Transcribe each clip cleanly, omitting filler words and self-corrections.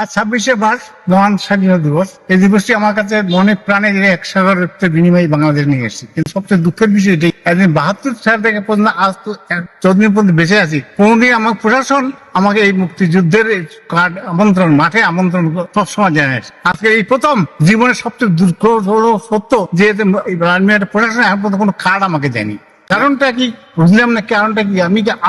আজ 26শে মার্চ মহান স্বাধীনতা দিবস। এই দিবসটি আমার কাছে মনে প্রাণে একসাগর রক্তের বিনিময়ে বাংলাদেশ নিয়ে এসেছে। কিন্তু সবচেয়ে দুঃখের বিষয় এটাই, একদিন 72 সাল থেকে পর্যন্ত আজ তো 14 পর্যন্ত বেঁচে আছি, কোনদিন আমার প্রশাসন আমাকে এই মুক্তিযুদ্ধের কার্ড আমন্ত্রণ, মাঠে আমন্ত্রণ সবসময় জানিয়েছে। আজকে এই প্রথম জীবনের সবচেয়ে দুঃখ হলো সত্য যে রাজমিয়ার প্রশাসন এখন পর্যন্ত কোনো কার্ড আমাকে দেয়নি। কারণটা কি বুঝলাম না, কারণটা কি?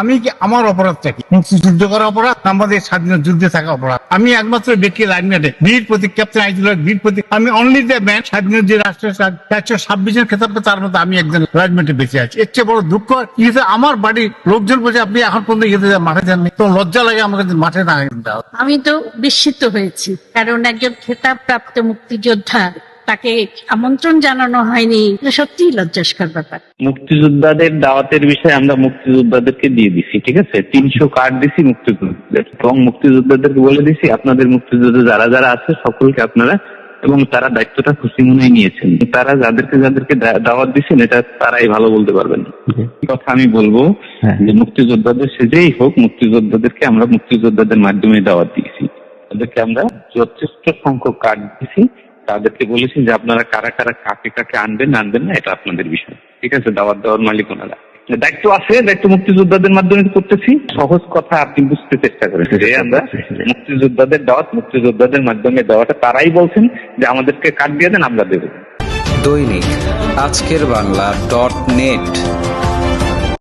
আমি কি আমার অপরাধটা কি? মুক্তিযুদ্ধ করা অপরাধ, আমাদের স্বাধীনতা যুদ্ধে থাকা অপরাধ। আমি একমাত্র ব্যক্তি রাজনীতি বীর প্রতীক, ক্যাপ্টেন আইজুল বীর প্রতীক। আমি অনলি দ্য ম্যান, স্বাধীনতা যে রাষ্ট্রের 126 জন খেতাব, তার মধ্যে আমি একজন রাজনীতি বেঁচে আছি। এর চেয়ে বড় দুঃখ ইয়েতে আমার বাড়ির লোকজন বলছে আপনি এখন পর্যন্ত ইয়েতে মাঠে যাননি, তো লজ্জা লাগে আমাকে মাঠে না যাওয়া। আমি তো বিস্মিত হয়েছি, কারণ একজন খেতাব প্রাপ্ত মুক্তিযোদ্ধা, তাকে আমন্ত্রণ জানানো হয়নি, সত্যিই লজ্জাস্কর ব্যাপার। মুক্তিযোদ্ধাদের দাওয়াতের বিষয়ে আমরা মুক্তিযোদ্ধাদেরকে দিয়ে দিছি, ঠিক আছে? 300 কার্ড দিছি মুক্তিযোদ্ধাদের, এবং মুক্তিযোদ্ধাদেরকে বলে দিছি আপনাদের মুক্তিযোদ্ধা যারা যারা আছে সকলকে আপনারা, এবং তারা দায়িত্বটা খুশি মনে নিয়েছেন। তারা যাদেরকে যাদেরকে দাওয়াত দিচ্ছেন এটা তারাই ভালো বলতে পারবেন। কথা আমি বলবো যে মুক্তিযোদ্ধাদের সে যেই হোক, মুক্তিযোদ্ধাদেরকে আমরা মুক্তিযোদ্ধাদের মাধ্যমে দাওয়াত দিয়েছি। তাদেরকে আমরা যথেষ্ট সংখ্যক কার্ড দিয়েছি, তাদেরকে বলেছি যে আপনারা কারা কারা কাকে কাকে আনবেন না এটা আপনাদের বিষয়, ঠিক আছে? দাওয়াত দেওয়ার মালিক ওনারা, দায়িত্ব আছে, দায়িত্ব মুক্তিযোদ্ধাদের মাধ্যমে করতেছি। সহজ কথা আপনি বুঝতে চেষ্টা করেছেন যে আমরা মুক্তিযোদ্ধাদের দাওয়াত মুক্তিযোদ্ধাদের মাধ্যমে দেওয়াটা, তারাই বলছেন যে আমাদেরকে কার্ড দিয়ে দেন, আমরা দেবো। দৈনিক আজকের বাংলা .net